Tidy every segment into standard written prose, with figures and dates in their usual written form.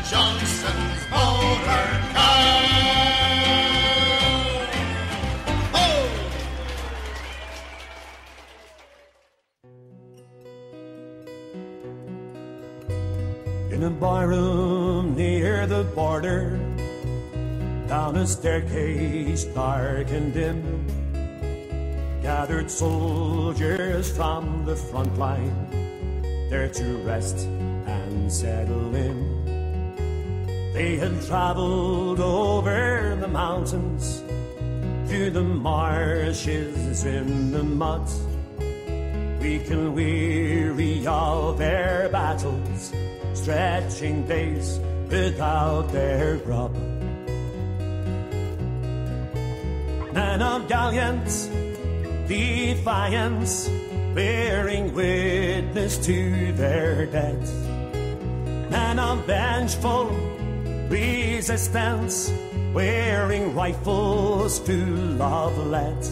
Athenrye-Johnstons Motor Car. Ho! In a barroom near the border, down a staircase dark and dim, gathered soldiers from the front line, there to rest and settle in. They had traveled over the mountains, through the marshes in the mud, weak and weary of their battles, stretching days without their grub. Men of gallant defiance, bearing witness to their death. Men of vengeful resistance, wearing rifles full of lead.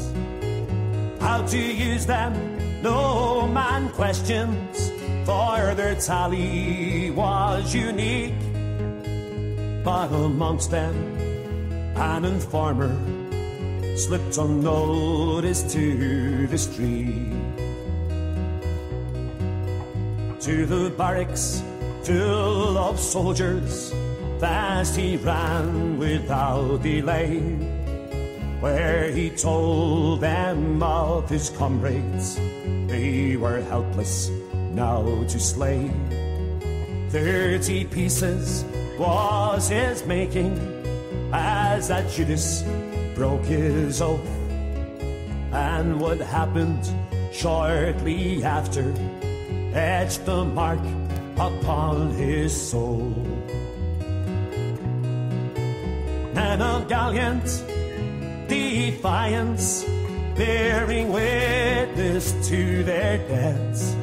How to use them, no man questions, for their tally was unique. But amongst them, an informer slipped unnoticed to the street. To the barracks full of soldiers, fast he ran without delay, where he told them of his comrades. They were helpless now to slay. 30 pieces was his making, as that Judas broke his oath. And what happened shortly after etched the mark upon his soul. Men of gallant defiance, bearing witness to their deaths.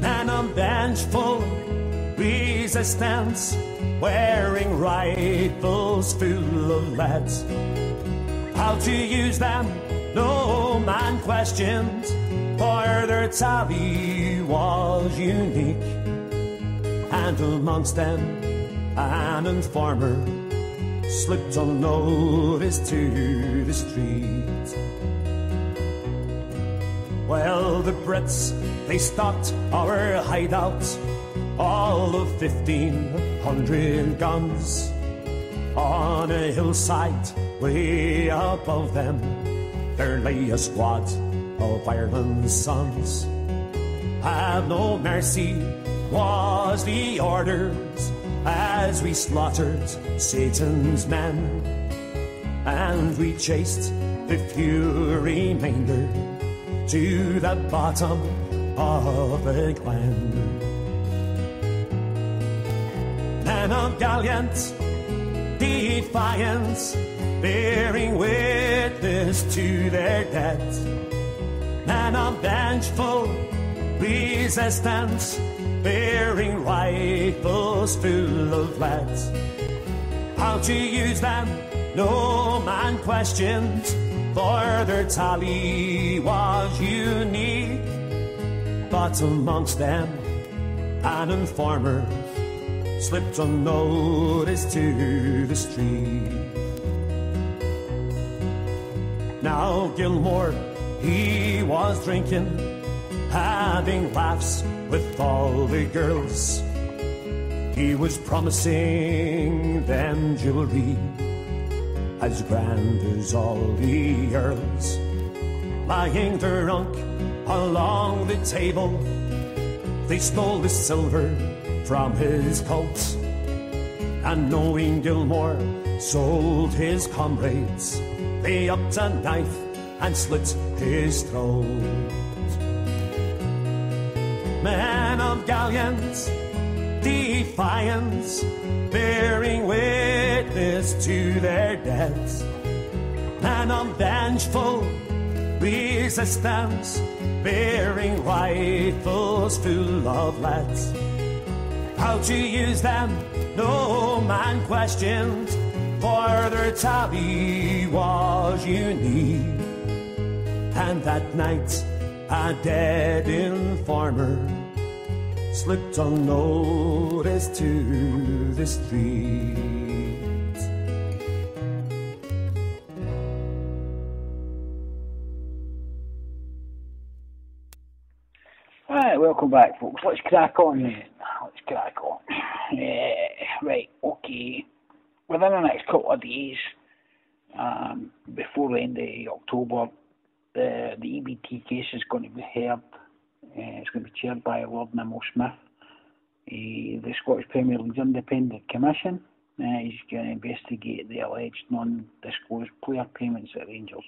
Men of vengeful resistance, wearing rifles full of lead. How to use them, no man questioned, for their tally was unique. And amongst them, an informer slipped unnoticed to the street. Well, the Brits, they stopped our hideout, all of 1,500 guns. On a hillside way above them, there lay a squad of Ireland's sons. Have no mercy was the orders, as we slaughtered Satan's men, and we chased the few remainder to the bottom of the glen. Men of gallant defiance, bearing witness to their death. Men of vengeful resistance, bearing rifles full of lead. How to use them, no man questioned, for their tally was unique. But amongst them, an informer slipped unnoticed to the street. Now Gilmore, he was drinking, having laughs with all the girls. He was promising them jewelry as grand as all the earls. Lying drunk along the table, they stole the silver from his coat, and knowing Gilmore sold his comrades, they upped a knife and slit his throat. Men of gallant defiance, bearing witness to their deaths. Men of vengeful resistance, bearing rifles full of lead. How to use them, no man questioned, for their tally was unique. And that night, a dead informer slipped unnoticed to the streets. Alright, welcome back, folks. Let's crack on then. Let's crack on. Right, okay. Within the next couple of days, before the end of October, the EBT case is going to be heard. It's going to be chaired by Lord Nimmo Smith, the Scottish Premier League's independent commission. He's going to investigate the alleged non-disclosed player payments at Rangers.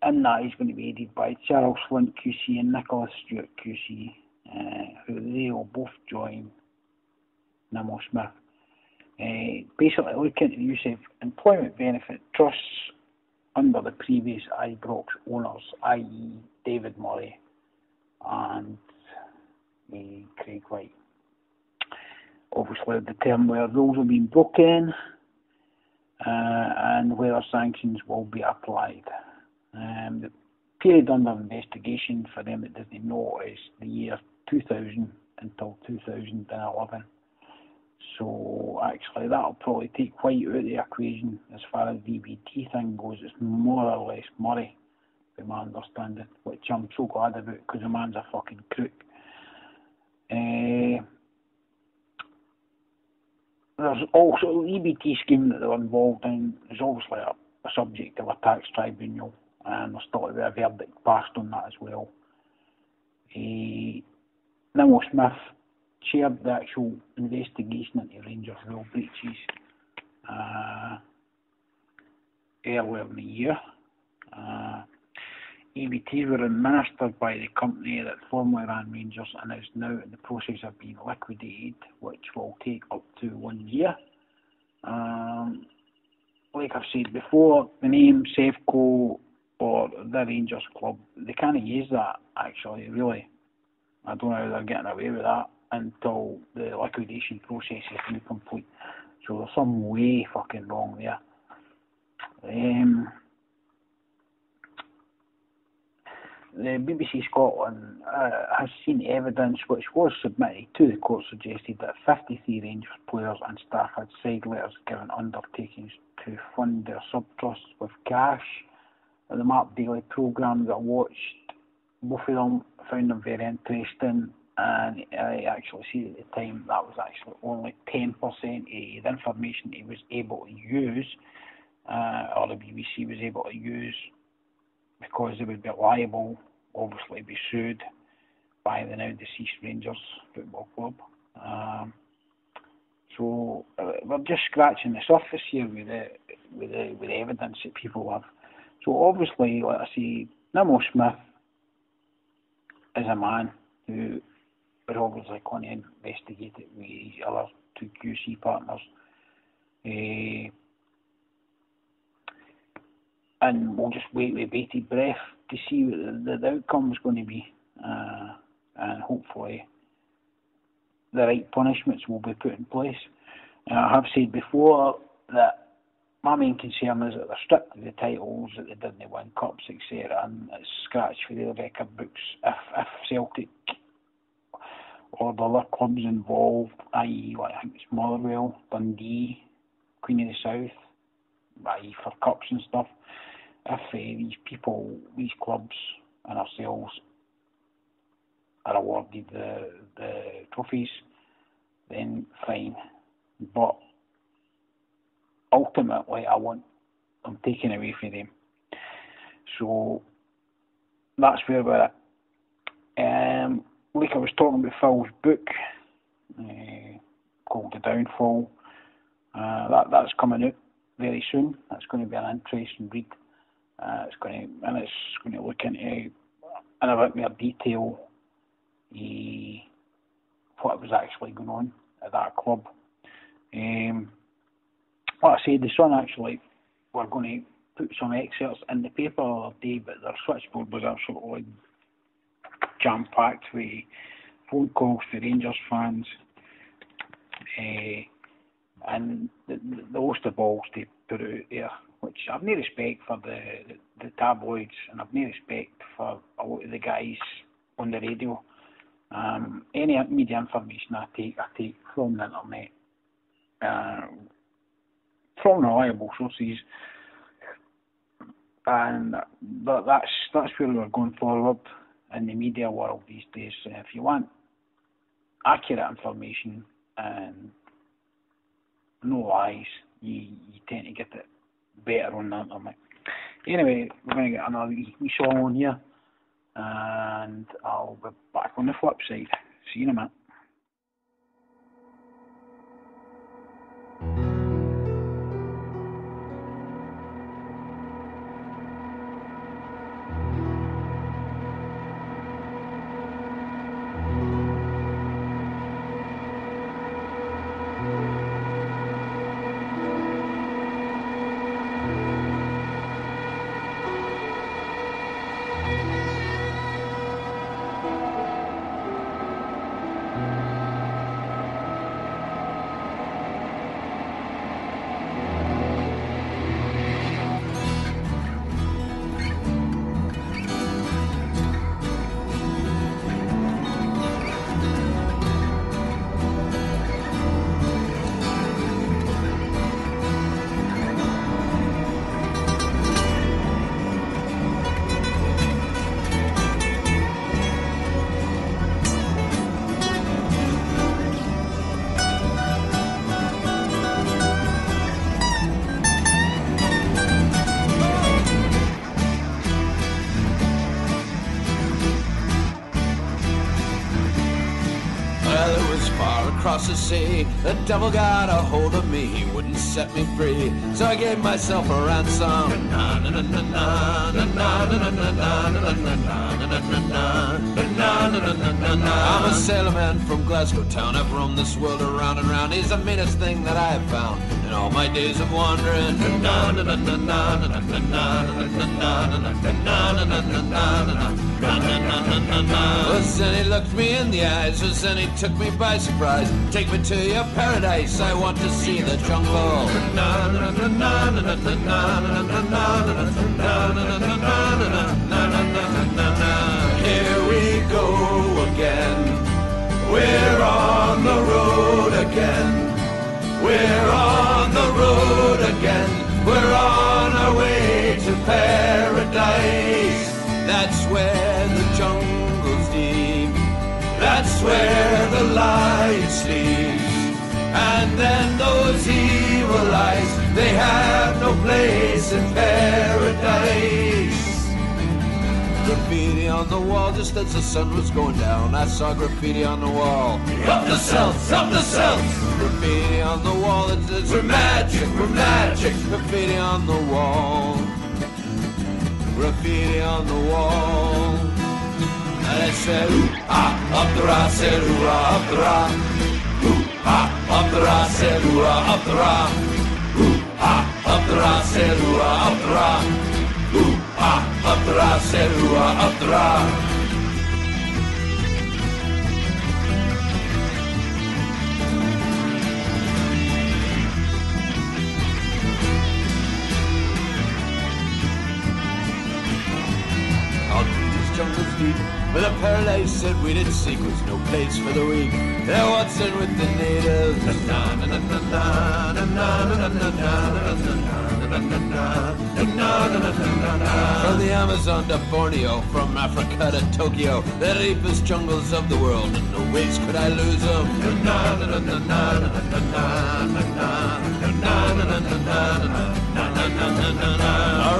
In that, he's going to be aided by Charles Flint QC and Nicholas Stewart QC, who they will both join Nimmo Smith. Basically, look into the use of employment benefit trusts under the previous Ibrox owners, i.e. David Murray and Craig White. Obviously, determine where rules have been broken and whether sanctions will be applied. The period under investigation, for them that doesn't know, is the year 2000 until 2011. So actually that'll probably take White out of the equation as far as the EBT thing goes. It's more or less Murray, by my understanding, which I'm so glad about because the man's a fucking crook. There's also the EBT scheme that they're involved in is obviously a subject of a tax tribunal, and there's still to be a verdict passed on that as well. Nimmo Smith chaired the actual investigation into Rangers rule breaches earlier in the year. EBT were administered by the company that formerly ran Rangers and is now in the process of being liquidated, which will take up to 1 year. Like I've said before, the name Sevco or the Rangers Club, they can't use that actually, really. I don't know how they're getting away with that until the liquidation process is been complete. So there's some way fucking wrong there. The BBC Scotland has seen evidence which was submitted to the court suggested that 53 Rangers players and staff had signed letters given undertakings to fund their sub-trusts with cash. The Mark Daly programme that I watched, both of them, found them very interesting, and I actually see at the time that was actually only 10% of the information he was able to use, or the BBC was able to use, because they would be liable, obviously, be sued by the now deceased Rangers Football Club. So we're just scratching the surface here with the evidence that people have. So obviously, like I say, Nimmo Smith is a man who is obviously going to investigate it with his other two QC partners. And we'll just wait with bated breath to see what the outcome is going to be, and hopefully the right punishments will be put in place. I have said before that my main concern is that they're stripped of the titles, that they didn't win cups, etc., and it's scratched for their record books. If Celtic or the other clubs involved, i.e. I think it's Motherwell, Dundee, Queen of the South, i.e. for cups and stuff, if these people, these clubs and ourselves are awarded the trophies, then fine. But ultimately, I want them taken away from them. So that's where we're at. Like I was talking about Phil's book called The Downfall, that's coming out very soon. That's going to be an interesting read. It's going to look into in a bit more detail what was actually going on at that club. Like I said, the Sun actually were going to put some excerpts in the paper the other day, but their switchboard was absolutely jam-packed with phone calls to Rangers fans, and the Ulster balls they put out there, which I've no respect for the tabloids, and I've no respect for a lot of the guys on the radio. Any media information I take from the internet, from reliable sources, and that's where we're going forward in the media world these days. If you want accurate information and no lies, you tend to get it better on the internet. Anyway, we're going to get another wee song on here, and I'll be back on the flip side. See you in a minute. Across the sea, the devil got a hold of me, he wouldn't set me free, so I gave myself a ransom. I'm a sailorman from Glasgow town, I've roamed this world around and round, he's the meanest thing that I have found in all my days of wandering. Well, then he looked me in the eyes, well, then he took me by surprise. Take me to your paradise, I want to see the jungle. Here we go again, we're on the road again. We're on the road again, we're on our way to paradise. That's where the jungle's deep, that's where the lion sleeps. And then those evil eyes, they have no place in paradise. Graffiti on the wall just as the sun was going down, I saw graffiti on the wall. Up the cells, up the cells. Graffiti on the wall, it's we're magic, we're magic. Graffiti on the wall, graffiti on the wall. And it said, up the ra, said hoorah, up the ra. Up the ra, said hoorah, up the ra. Up the ra, said hoorah, up the ra. Up the ra, said hoorah, up the ra. Jungles deep, where the paradise said we did seek was no place for the weak. There what's in with the natives. From the Amazon to Borneo, from Africa to Tokyo, the deepest jungles of the world, and no ways could I lose them.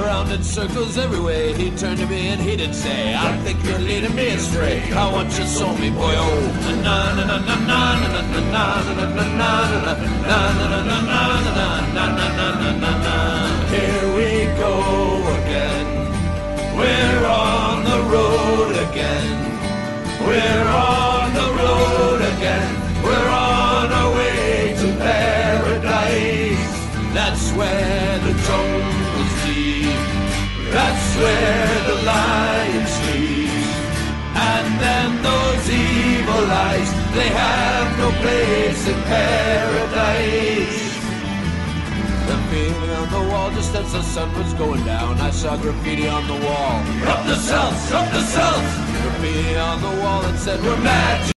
Around in circles everywhere, he turned to me and he did say, I think you're leading me astray. I want you so me, boy, oh. Here we go again, we're on the road again. We're on the road again, we're on our way to paradise. That's where the jungle's deep, that's where the lion sleeps. And then those evil eyes, they have no place in paradise. Graffiti on the wall just as the sun was going down. I saw graffiti on the wall. Up the cells, up the cells. Graffiti on the wall that said we're mad.